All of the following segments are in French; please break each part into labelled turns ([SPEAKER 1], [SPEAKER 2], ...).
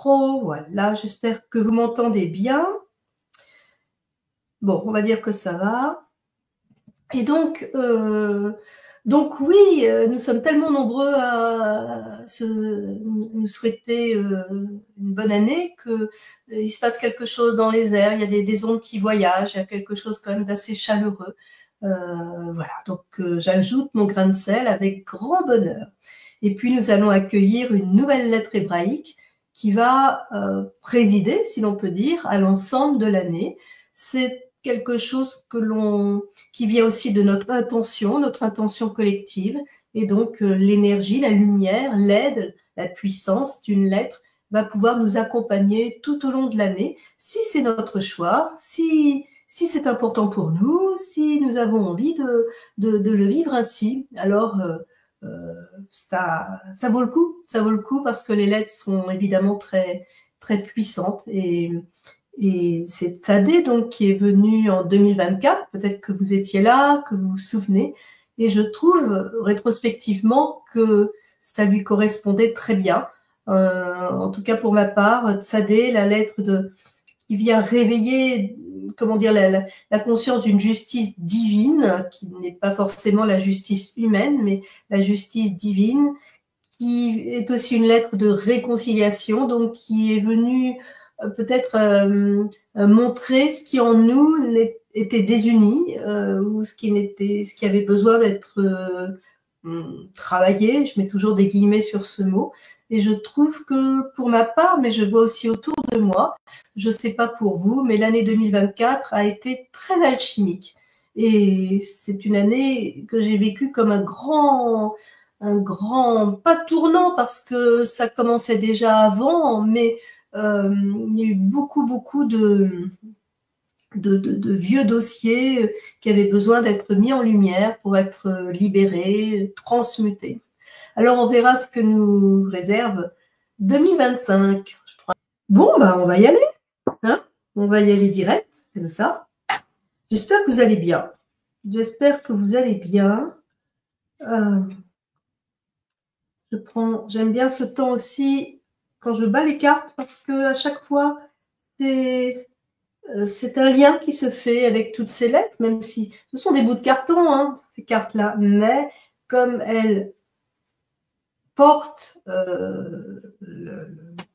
[SPEAKER 1] micro. Voilà, j'espère que vous m'entendez bien. Bon, on va dire que ça va. Et donc oui, nous sommes tellement nombreux à nous souhaiter une bonne année que il se passe quelque chose dans les airs. Il y a des ondes qui voyagent, il y a quelque chose quand même d'assez chaleureux. Voilà, donc j'ajoute mon grain de sel avec grand bonheur. Et puis nous allons accueillir une nouvelle lettre hébraïque qui va présider, si l'on peut dire, à l'ensemble de l'année. C'est quelque chose qui vient aussi de notre intention collective, et donc l'énergie, la lumière, l'aide, la puissance d'une lettre va pouvoir nous accompagner tout au long de l'année, si c'est notre choix, si c'est important pour nous, si nous avons envie de le vivre ainsi. Alors ça vaut le coup parce que les lettres sont évidemment très, très puissantes, et c'est Thaddée donc qui est venu en 2024, peut-être que vous étiez là, que vous vous souvenez, et je trouve rétrospectivement que ça lui correspondait très bien. En tout cas pour ma part, Thaddée, la lettre qui vient réveiller, comment dire, la conscience d'une justice divine, qui n'est pas forcément la justice humaine, mais la justice divine, qui est aussi une lettre de réconciliation, donc qui est venue peut-être montrer ce qui en nous était désuni, ou ce qui avait besoin d'être travaillé. Je mets toujours des guillemets sur ce mot. Et je trouve que pour ma part, mais je vois aussi autour de moi, je ne sais pas pour vous, mais l'année 2024 a été très alchimique. Et c'est une année que j'ai vécue comme un grand, pas tournant parce que ça commençait déjà avant, mais il y a eu beaucoup de vieux dossiers qui avaient besoin d'être mis en lumière pour être libérés, transmutés. Alors, on verra ce que nous réserve 2025. Bon, on va y aller. Hein, on va y aller direct, comme ça. J'espère que vous allez bien. J'aime bien ce temps aussi quand je bats les cartes, parce que à chaque fois, c'est un lien qui se fait avec toutes ces lettres, même si ce sont des bouts de carton, hein, ces cartes-là, mais comme elles portent le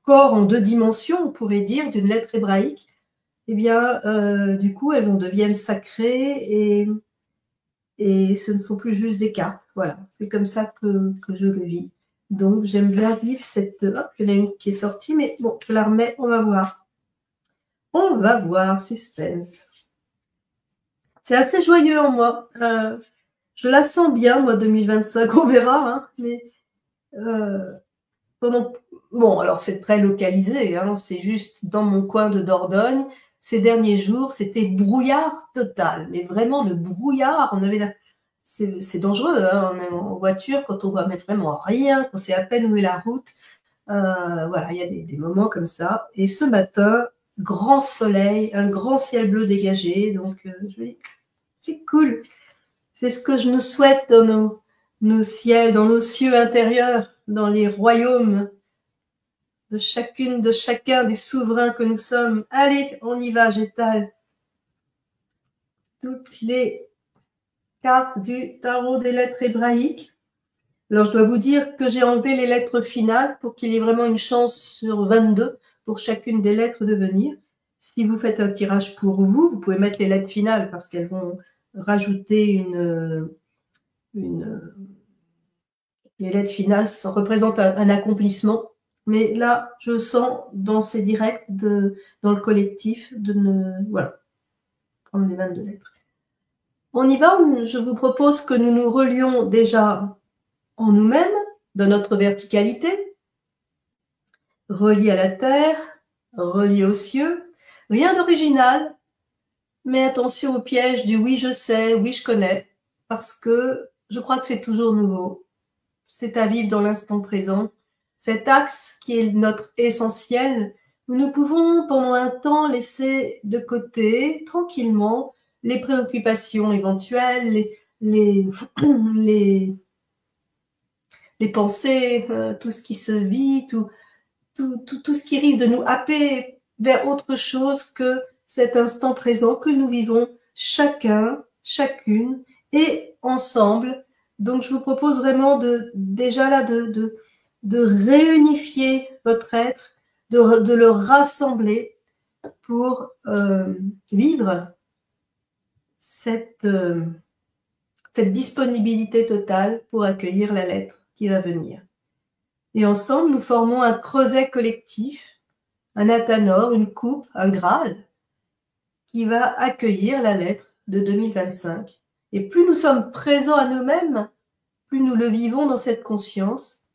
[SPEAKER 1] corps en 2 dimensions, on pourrait dire, d'une lettre hébraïque, eh bien, du coup, elles en deviennent sacrées, et ce ne sont plus juste des cartes. Voilà, c'est comme ça que je le vis. Donc, j'aime bien vivre cette... Hop, il y en a une qui est sortie, mais bon, je la remets, on va voir. On va voir, suspense. C'est assez joyeux en moi. Je la sens bien, moi, 2025, on verra. Hein, mais bon, alors c'est très localisé. Hein, c'est juste dans mon coin de Dordogne. Ces derniers jours, c'était brouillard total. Mais vraiment, le brouillard, on avait c'est dangereux, hein, même en voiture, quand on voit mais vraiment rien, quand c'est à peine où est la route. Voilà, il y a des moments comme ça. Et ce matin, grand soleil, un grand ciel bleu dégagé. Donc, je me dis, c'est cool. C'est ce que je nous souhaite dans nos ciels, dans nos cieux intérieurs, dans les royaumes de chacun des souverains que nous sommes. Allez, on y va, j'étale toutes les cartes du tarot des lettres hébraïques. Alors, je dois vous dire que j'ai enlevé les lettres finales pour qu'il y ait vraiment une chance sur 22 pour chacune des lettres de venir. Si vous faites un tirage pour vous, vous pouvez mettre les lettres finales parce qu'elles vont rajouter les lettres finales représentent un accomplissement. Mais là, je sens dans ces directs, dans le collectif, voilà, prendre les 22 lettres. On y va. Je vous propose que nous nous relions déjà en nous-mêmes, dans notre verticalité, reliés à la terre, reliés aux cieux. Rien d'original, mais attention au piège du oui je sais, oui je connais, parce que je crois que c'est toujours nouveau. C'est à vivre dans l'instant présent. Cet axe qui est notre essentiel, où nous pouvons pendant un temps laisser de côté tranquillement les préoccupations éventuelles, les pensées, tout ce qui se vit, tout. tout ce qui risque de nous happer vers autre chose que cet instant présent que nous vivons chacun, chacune et ensemble. Donc, je vous propose vraiment déjà là de réunifier votre être, de le rassembler pour vivre cette disponibilité totale pour accueillir la lettre qui va venir. Et ensemble, nous formons un creuset collectif, un athanor, une coupe, un Graal, qui va accueillir la lettre de 2025. Et plus nous sommes présents à nous-mêmes, plus nous le vivons dans cette conscience,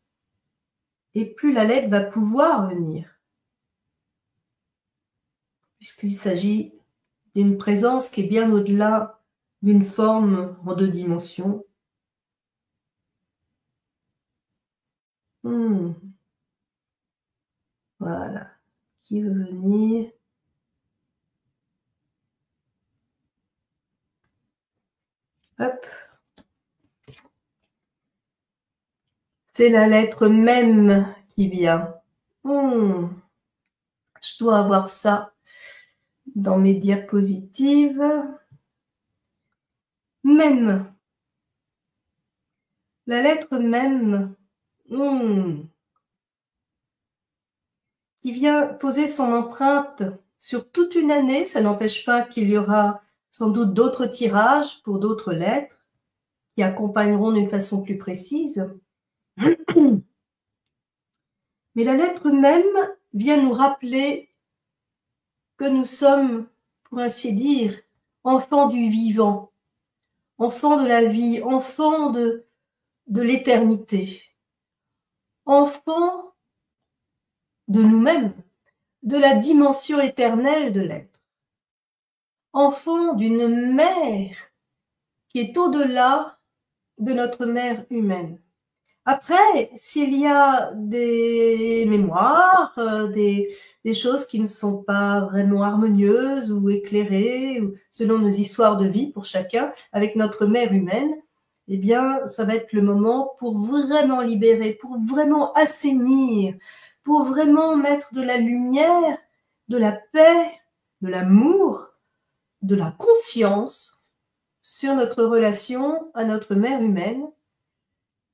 [SPEAKER 1] et plus la lettre va pouvoir venir. Puisqu'il s'agit d'une présence qui est bien au-delà d'une forme en 2 dimensions. Voilà. Qui veut venir? Hop. C'est la lettre même qui vient. Je dois avoir ça dans mes diapositives. Même. La lettre même. Qui vient poser son empreinte sur toute une année. Ça n'empêche pas qu'il y aura sans doute d'autres tirages pour d'autres lettres qui accompagneront d'une façon plus précise. Mais la lettre même vient nous rappeler que nous sommes, pour ainsi dire, enfants du vivant, enfants de la vie, enfants de l'éternité, enfants de nous-mêmes, de la dimension éternelle de l'être, enfants d'une mère qui est au-delà de notre mère humaine. Après, s'il y a des mémoires, des choses qui ne sont pas vraiment harmonieuses ou éclairées, ou selon nos histoires de vie pour chacun, avec notre mère humaine, eh bien, ça va être le moment pour vraiment libérer, pour vraiment assainir, pour vraiment mettre de la lumière, de la paix, de l'amour, de la conscience sur notre relation à notre mère humaine,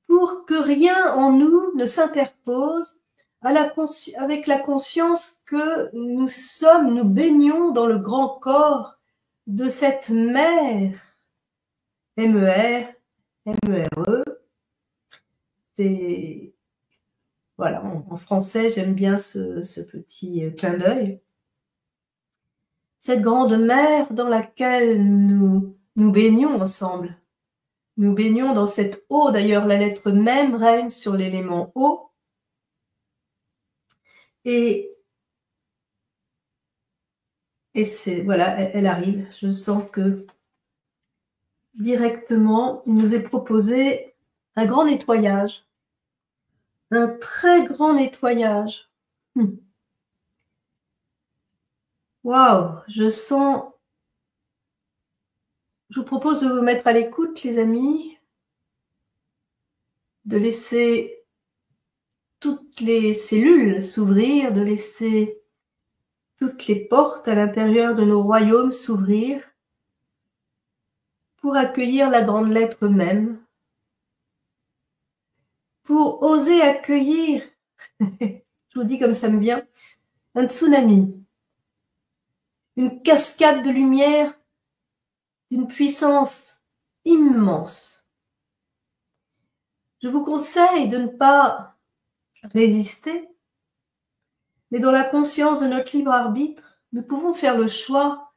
[SPEAKER 1] pour que rien en nous ne s'interpose avec la conscience que nous sommes, nous baignons dans le grand corps de cette mère, M-E-R, M-E-R-E. C'est, voilà, en français, j'aime bien ce petit clin d'œil. Cette grande mer dans laquelle nous baignons ensemble. Nous baignons dans cette eau. D'ailleurs, la lettre même règne sur l'élément eau. Et c'est, voilà, elle arrive. Je sens que directement, il nous est proposé un grand nettoyage. Un très grand nettoyage. Waouh, je sens... Je vous propose de vous mettre à l'écoute, les amis, de laisser toutes les cellules s'ouvrir, de laisser toutes les portes à l'intérieur de nos royaumes s'ouvrir pour accueillir la grande lettre même, pour oser accueillir, je vous dis comme ça me vient, un tsunami, une cascade de lumière d'une puissance immense. Je vous conseille de ne pas résister, mais dans la conscience de notre libre arbitre, nous pouvons faire le choix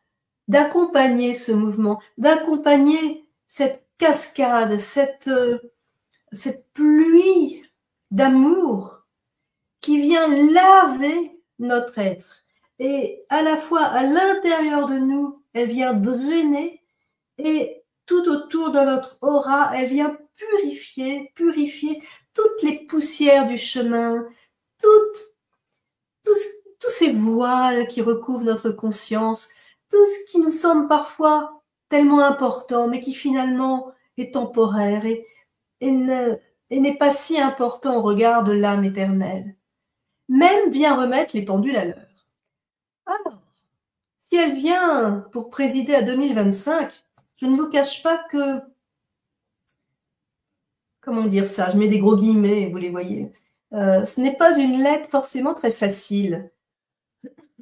[SPEAKER 1] d'accompagner ce mouvement, d'accompagner cette cascade, cette pluie d'amour qui vient laver notre être. Et à la fois à l'intérieur de nous, elle vient drainer, et tout autour de notre aura, elle vient purifier toutes les poussières du chemin, tous ces voiles qui recouvrent notre conscience, tout ce qui nous semble parfois tellement important, mais qui finalement est temporaire et n'est pas si important au regard de l'âme éternelle. même vient remettre les pendules à l'heure. Alors, si elle vient pour présider à 2025, je ne vous cache pas que, comment dire ça, je mets des gros guillemets, vous les voyez, ce n'est pas une lettre forcément très facile.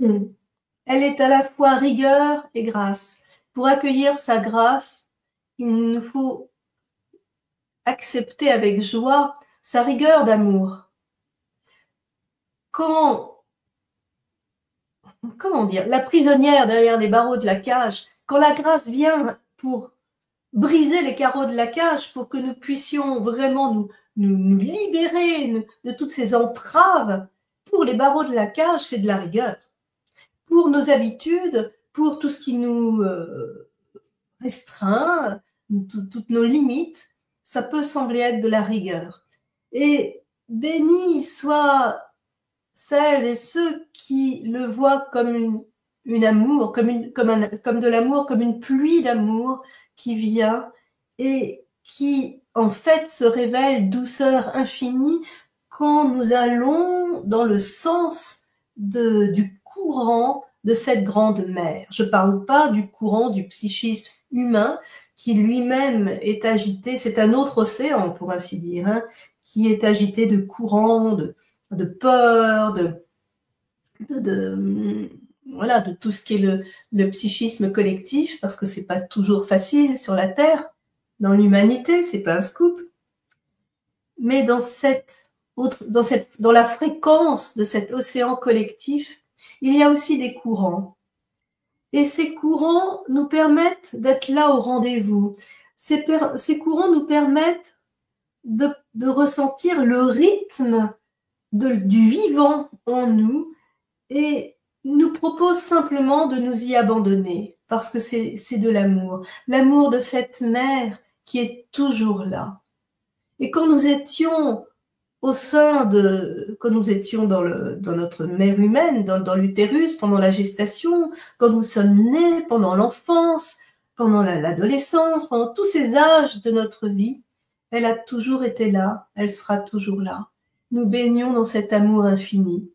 [SPEAKER 1] Elle est à la fois rigueur et grâce. Pour accueillir sa grâce, il nous faut accepter avec joie sa rigueur d'amour. Comment dire, la prisonnière derrière les barreaux de la cage, quand la grâce vient pour briser les carreaux de la cage, pour que nous puissions vraiment nous libérer de toutes ces entraves, pour les barreaux de la cage, c'est de la rigueur. Pour nos habitudes, pour tout ce qui nous restreint, toutes nos limites, ça peut sembler être de la rigueur. Et béni soit celles et ceux qui le voient comme une amour, comme de l'amour, comme une pluie d'amour qui vient et qui, en fait, se révèle douceur infinie quand nous allons dans le sens du courant de cette grande mer. Je ne parle pas du courant du psychisme humain qui lui-même est agité, c'est un autre océan pour ainsi dire, hein, qui est agité de courants, de peur, voilà, de tout ce qui est le psychisme collectif, parce que c'est pas toujours facile sur la Terre, dans l'humanité, c'est pas un scoop. Mais dans la fréquence de cet océan collectif, il y a aussi des courants. Et ces courants nous permettent d'être là au rendez-vous. Ces courants nous permettent de ressentir le rythme du vivant en nous et nous propose simplement de nous y abandonner parce que c'est de l'amour de cette mère qui est toujours là. Et quand nous étions quand nous étions dans notre mère humaine, dans l'utérus, pendant la gestation, quand nous sommes nés, pendant l'enfance, pendant l'adolescence, pendant tous ces âges de notre vie, elle a toujours été là, elle sera toujours là. Nous baignons dans cet amour infini.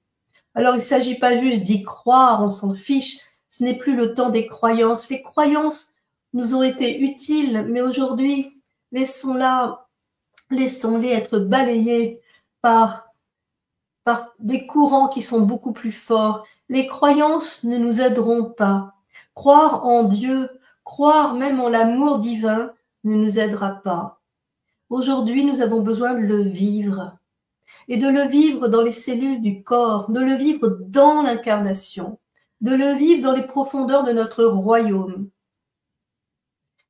[SPEAKER 1] Alors, il ne s'agit pas juste d'y croire, on s'en fiche, ce n'est plus le temps des croyances. Les croyances nous ont été utiles, mais aujourd'hui, laissons-les être balayées par des courants qui sont beaucoup plus forts. Les croyances ne nous aideront pas. Croire en Dieu, croire même en l'amour divin ne nous aidera pas. Aujourd'hui, nous avons besoin de le vivre. Et de le vivre dans les cellules du corps, de le vivre dans l'incarnation, de le vivre dans les profondeurs de notre royaume.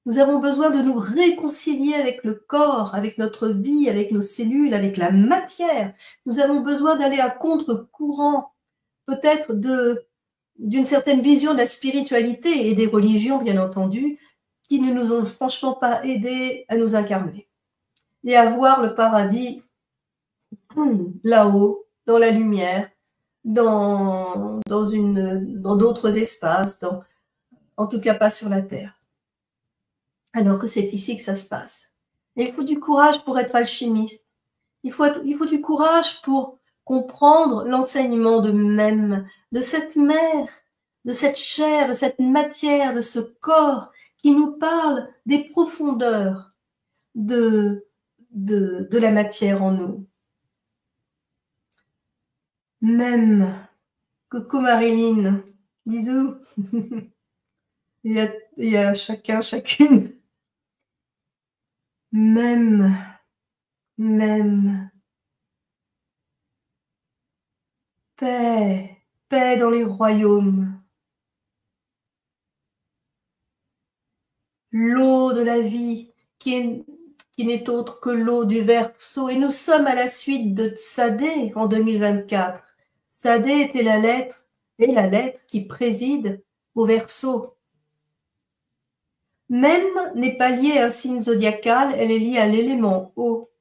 [SPEAKER 1] Nous avons besoin de nous réconcilier avec le corps, avec notre vie, avec nos cellules, avec la matière. Nous avons besoin d'aller à contre-courant, peut-être d'une certaine vision de la spiritualité et des religions, bien entendu, qui ne nous ont franchement pas aidés à nous incarner et à voir le paradis là-haut, dans la lumière, dans d'autres espaces, en tout cas pas sur la Terre. Alors que c'est ici que ça se passe. Et il faut du courage pour être alchimiste. Il faut du courage pour comprendre l'enseignement de cette mère, de cette chair, de cette matière, de ce corps qui nous parle des profondeurs de la matière en nous. Même. Coucou Marilyn. Bisous. Il y a chacun, chacune. Même. Paix. Paix dans les royaumes. L'eau de la vie qui n'est autre que l'eau du Verseau. Et nous sommes à la suite de Tsadé en 2024. Tsadé était la lettre qui préside au Verseau. Même n'est pas liée à un signe zodiacal, elle est liée à l'élément eau.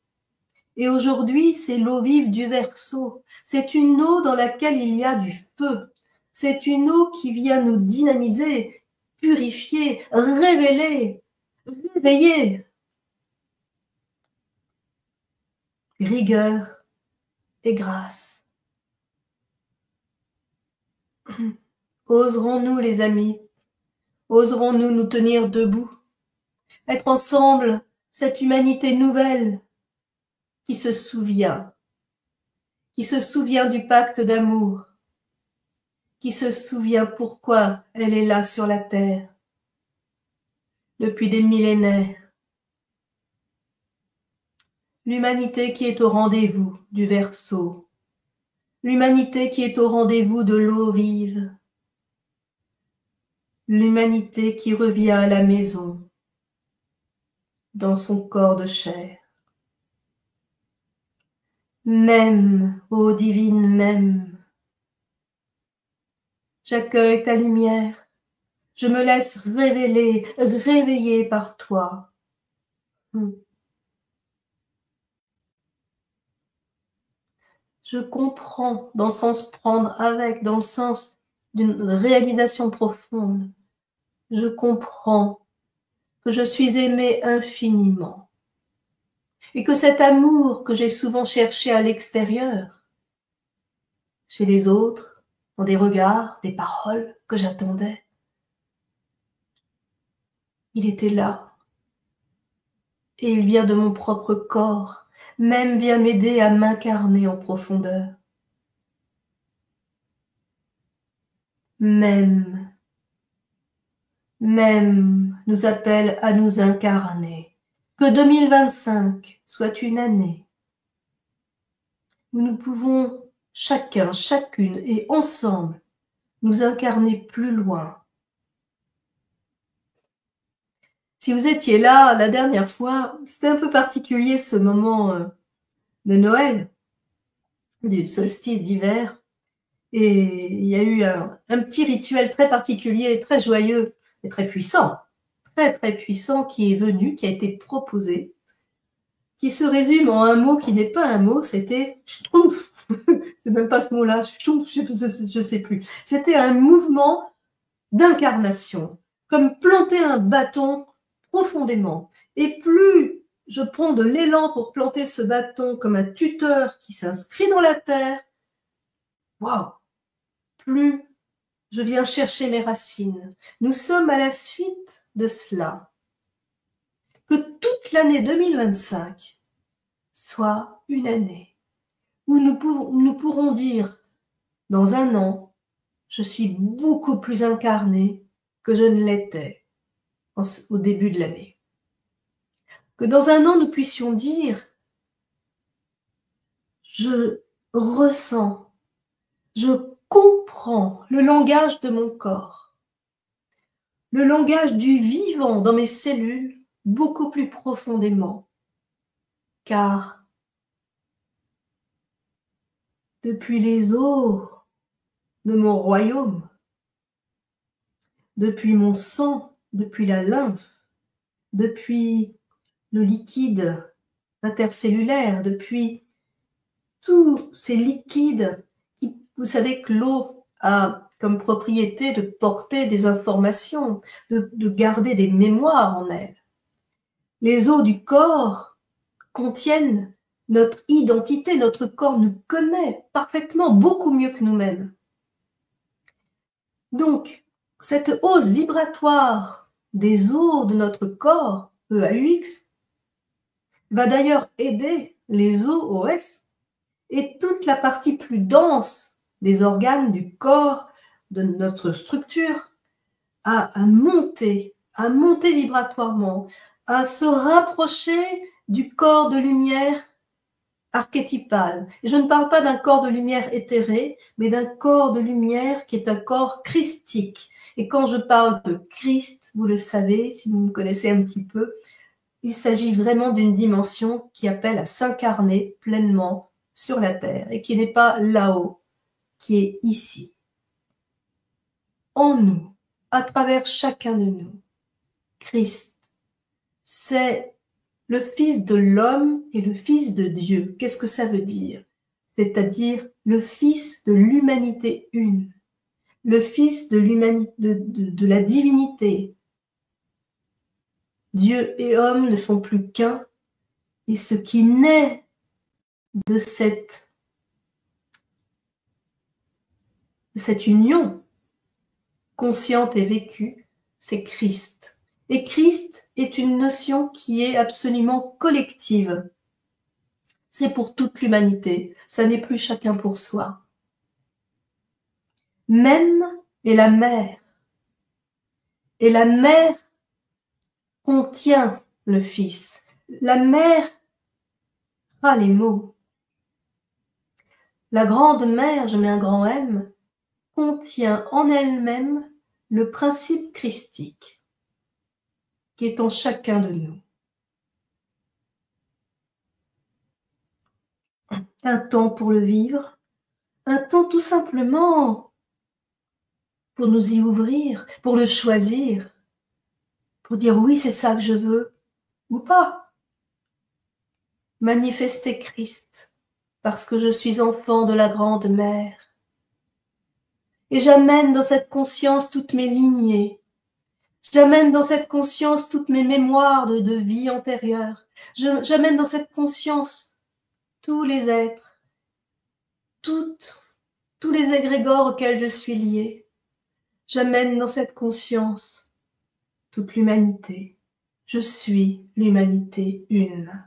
[SPEAKER 1] Et aujourd'hui, c'est l'eau vive du Verseau. C'est une eau dans laquelle il y a du feu. C'est une eau qui vient nous dynamiser, purifier, révéler, réveiller. Rigueur et grâce. Oserons-nous, les amis, oserons-nous nous tenir debout, être ensemble, cette humanité nouvelle qui se souvient du pacte d'amour, qui se souvient pourquoi elle est là sur la terre depuis des millénaires. L'humanité qui est au rendez-vous du Verseau, l'humanité qui est au rendez-vous de l'eau vive, l'humanité qui revient à la maison dans son corps de chair. Même, ô divine même, j'accueille ta lumière, je me laisse révéler, réveiller par toi. Je comprends dans le sens prendre avec, dans le sens d'une réalisation profonde. Je comprends que je suis aimée infiniment et que cet amour que j'ai souvent cherché à l'extérieur, chez les autres, dans des regards, des paroles que j'attendais, il était là. Et il vient de mon propre corps, même vient m'aider à m'incarner en profondeur. Même nous appelle à nous incarner. Que 2025 soit une année où nous pouvons chacun, chacune et ensemble nous incarner plus loin. Si vous étiez là la dernière fois, c'était un peu particulier ce moment de Noël, du solstice d'hiver. Et il y a eu un petit rituel très particulier, très joyeux et très puissant qui est venu, qui a été proposé, qui se résume en un mot qui n'est pas un mot, c'était « schtroumpf ». C'est même pas ce mot-là, « schtroumpf », je sais plus. C'était un mouvement d'incarnation, comme planter un bâton profondément. Et plus je prends de l'élan pour planter ce bâton comme un tuteur qui s'inscrit dans la terre, waouh, plus je viens chercher mes racines. Nous sommes à la suite de cela. Que toute l'année 2025 soit une année où nous pourrons dire, dans un an, je suis beaucoup plus incarnée que je ne l'étais au début de l'année. Que dans un an, nous puissions dire, je ressens, je comprends le langage de mon corps, le langage du vivant dans mes cellules beaucoup plus profondément, car depuis les eaux de mon royaume, depuis mon sang, depuis la lymphe, depuis le liquide intercellulaire, depuis tous ces liquides qui, vous savez que l'eau a comme propriété de porter des informations, de garder des mémoires en elle. Les os du corps contiennent notre identité, notre corps nous connaît parfaitement, beaucoup mieux que nous-mêmes. Donc, cette hausse vibratoire des os de notre corps, EAUX, va d'ailleurs aider les OS et toute la partie plus dense des organes du corps, de notre structure, à monter vibratoirement, à se rapprocher du corps de lumière archétypal. Et je ne parle pas d'un corps de lumière éthéré, mais d'un corps de lumière qui est un corps christique. Et quand je parle de Christ, vous le savez, si vous me connaissez un petit peu, il s'agit vraiment d'une dimension qui appelle à s'incarner pleinement sur la terre et qui n'est pas là-haut, qui est ici, en nous, à travers chacun de nous. Christ, c'est le Fils de l'homme et le Fils de Dieu. Qu'est-ce que ça veut dire? C'est-à-dire le Fils de l'humanité une, le Fils de l'humanité, de la divinité. Dieu et homme ne font plus qu'un, et ce qui naît de cette union, consciente et vécue, c'est Christ. Et Christ est une notion qui est absolument collective. C'est pour toute l'humanité, ça n'est plus chacun pour soi. Même est la mère. Et la mère contient le Fils. La mère a les mots. La grande mère, je mets un grand M, contient en elle-même le principe christique qui est en chacun de nous. Un temps pour le vivre, un temps tout simplement pour nous y ouvrir, pour le choisir, pour dire oui, c'est ça que je veux, ou pas. Manifester Christ, parce que je suis enfant de la grande mère. Et j'amène dans cette conscience toutes mes lignées. J'amène dans cette conscience toutes mes mémoires de vie antérieure. J'amène dans cette conscience tous les êtres, tous les égrégores auxquels je suis liée. J'amène dans cette conscience toute l'humanité. Je suis l'humanité une.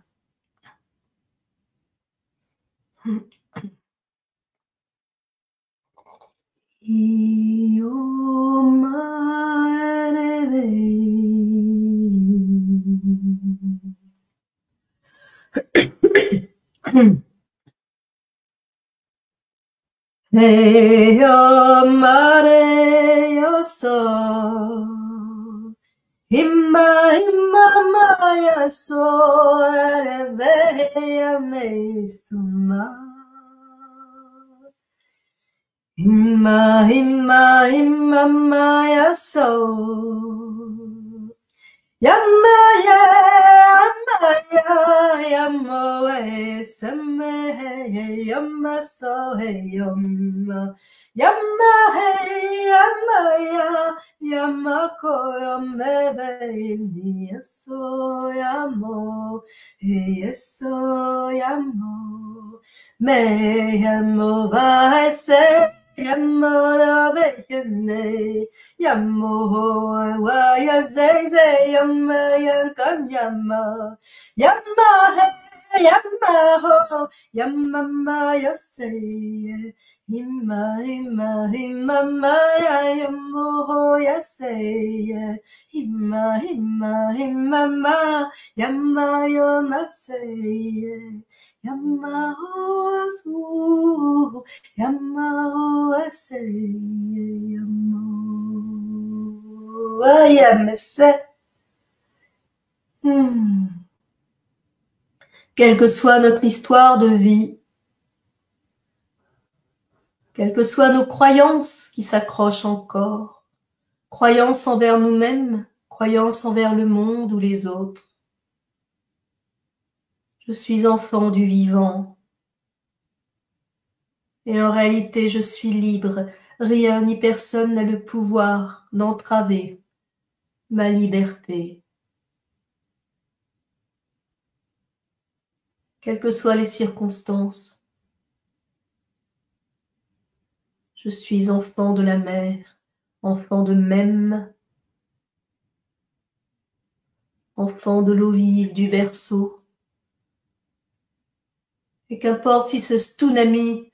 [SPEAKER 1] Hey, yo, mare, yo, so. Himma, himma, maya, so, ereveya, me, suma. Himma, himma, himma, maya, so. Yamaya, yamaya, yamoe, seme, yamaso, yama. Yama, yamaya, yamako, yameve, yeso, yamo, yeso, yamo. Me, yamo, va, se. Yammo vekene, yammo wa ya zay yamma yankan yamma, yamma he yamma ho, yamma ma ya say, himma himma himma ma ya yammo ho ya say, himma himma himma ma yamma yo ma say. Yamao asu, Yamao ase, Yamao ayamese. Quelle que soit notre histoire de vie, quelles que soient nos croyances qui s'accrochent encore, croyances envers nous-mêmes, croyances envers le monde ou les autres, je suis enfant du vivant. Et en réalité, je suis libre. Rien ni personne n'a le pouvoir d'entraver ma liberté. Quelles que soient les circonstances, je suis enfant de la mer, enfant de même, enfant de l'eau vive du berceau. Et qu'importe si ce tsunami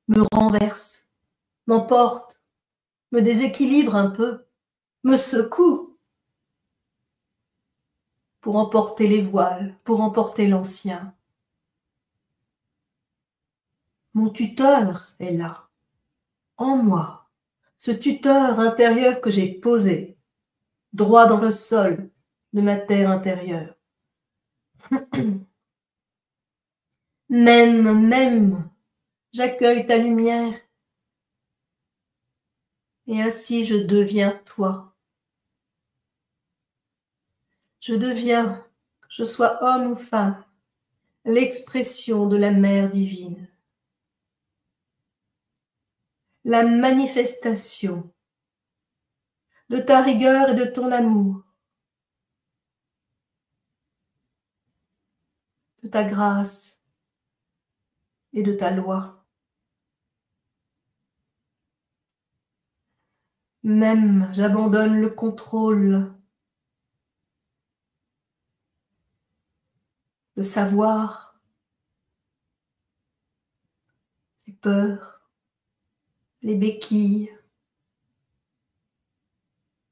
[SPEAKER 1] me renverse, m'emporte, me déséquilibre un peu, me secoue pour emporter les voiles, pour emporter l'ancien. Mon tuteur est là, en moi, ce tuteur intérieur que j'ai posé, droit dans le sol de ma terre intérieure. Même, j'accueille ta lumière, et ainsi je deviens toi. Je deviens, que je sois homme ou femme, l'expression de la mère divine, la manifestation de ta rigueur et de ton amour, de ta grâce et de ta loi. Même, j'abandonne le contrôle, le savoir, les peurs, les béquilles.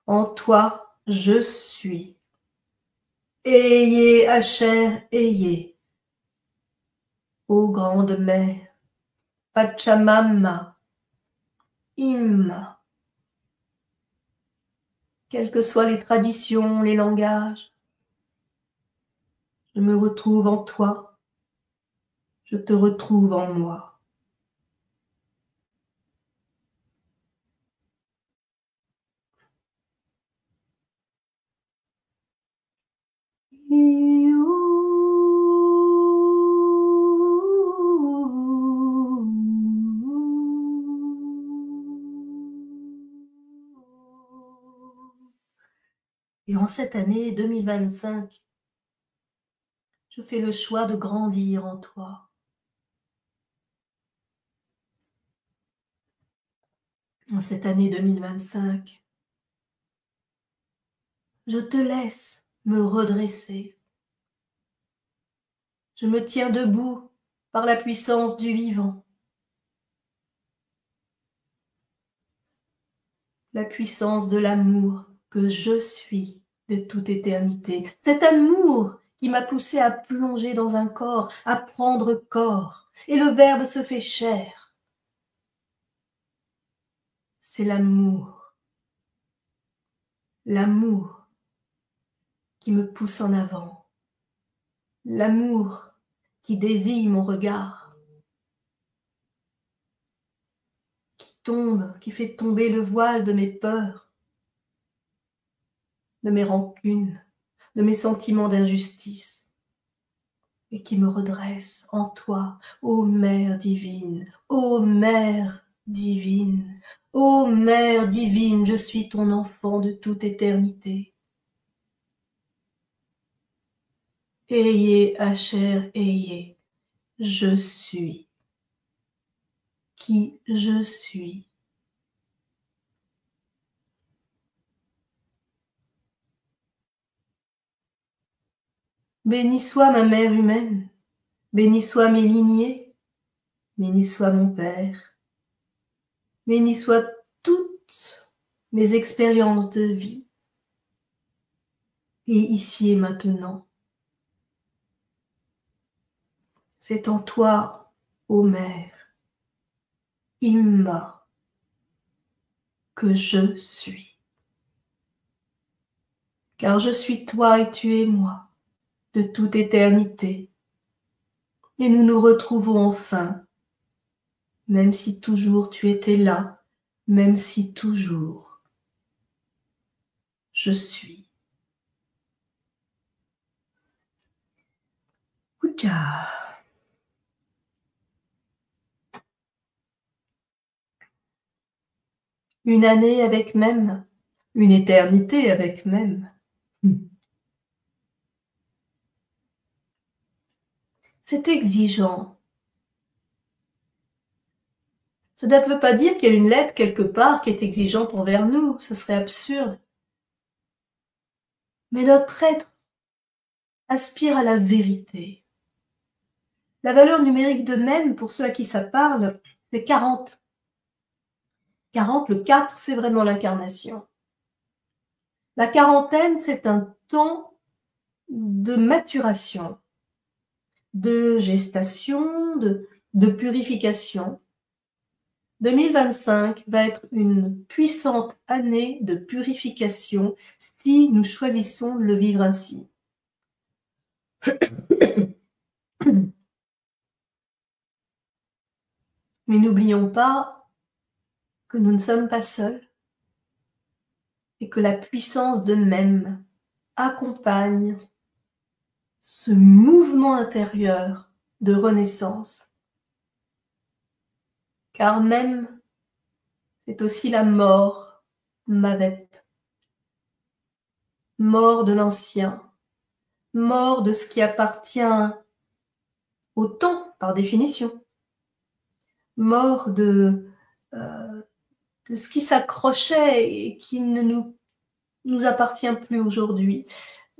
[SPEAKER 1] En toi, je suis. Ayez, Asher, ayez. Ô grande mère, Pachamama, Im, quelles que soient les traditions, les langages, je me retrouve en toi, je te retrouve en moi. Et en cette année 2025, je fais le choix de grandir en toi. En cette année 2025, je te laisse me redresser. Je me tiens debout par la puissance du vivant. La puissance de l'amour que je suis de toute éternité. Cet amour qui m'a poussé à plonger dans un corps, à prendre corps. Et le Verbe se fait chair. C'est l'amour. L'amour qui me pousse en avant. L'amour qui désille mon regard. Qui tombe, qui fait tomber le voile de mes peurs, de mes rancunes, de mes sentiments d'injustice. Et qui me redresse en toi, ô Mère divine, ô Mère divine, ô Mère divine, je suis ton enfant de toute éternité. Ayez, Asher, ayez, je suis qui je suis. Béni soit ma mère humaine, béni soit mes lignées, béni soit mon père, béni soit toutes mes expériences de vie, et ici et maintenant. C'est en toi, ô Mère, Imma, que je suis. Car je suis toi et tu es moi, de toute éternité. Et nous nous retrouvons enfin, même si toujours tu étais là, même si toujours je suis. Ouja. Une année avec même, une éternité avec même. C'est exigeant. Cela ne veut pas dire qu'il y a une lettre quelque part qui est exigeante envers nous, ce serait absurde. Mais notre être aspire à la vérité. La valeur numérique de même, pour ceux à qui ça parle, c'est 40. 40, le 4, c'est vraiment l'incarnation. La quarantaine, c'est un temps de maturation, de gestation, de purification. 2025 va être une puissante année de purification si nous choisissons de le vivre ainsi. Mais n'oublions pas que nous ne sommes pas seuls et que la puissance de même accompagne ce mouvement intérieur de renaissance. Car même, c'est aussi la mort, Mavet. Mort de l'ancien, mort de ce qui appartient au temps, par définition. Mort de de ce qui s'accrochait et qui ne nous appartient plus aujourd'hui,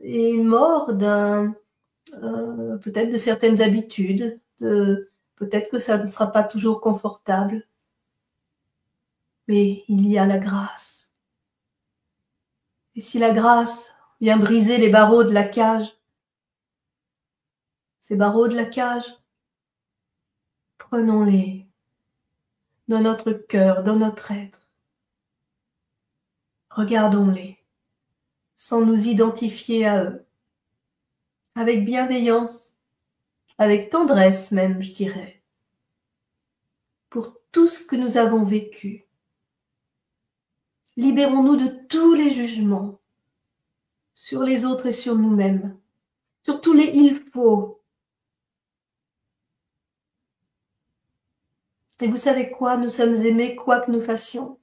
[SPEAKER 1] est mort peut-être de certaines habitudes, peut-être que ça ne sera pas toujours confortable, mais il y a la grâce. Et si la grâce vient briser les barreaux de la cage, ces barreaux de la cage, prenons-les dans notre cœur, dans notre être. Regardons-les, sans nous identifier à eux, avec bienveillance, avec tendresse même, je dirais, pour tout ce que nous avons vécu. Libérons-nous de tous les jugements sur les autres et sur nous-mêmes, sur tous les « il faut ». Et vous savez quoi? Nous sommes aimés quoi que nous fassions,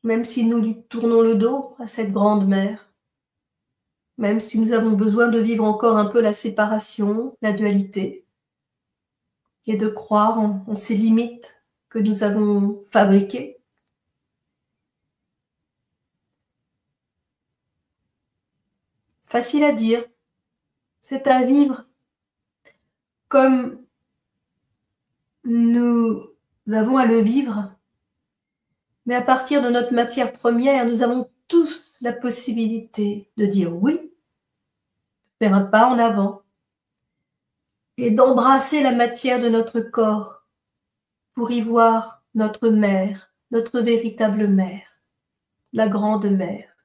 [SPEAKER 1] même si nous lui tournons le dos à cette grande mère, même si nous avons besoin de vivre encore un peu la séparation, la dualité, et de croire en ces limites que nous avons fabriquées. Facile à dire, c'est à vivre comme nous avons à le vivre, mais à partir de notre matière première, nous avons tous la possibilité de dire oui, de faire un pas en avant, et d'embrasser la matière de notre corps pour y voir notre mère, notre véritable mère, la grande mère.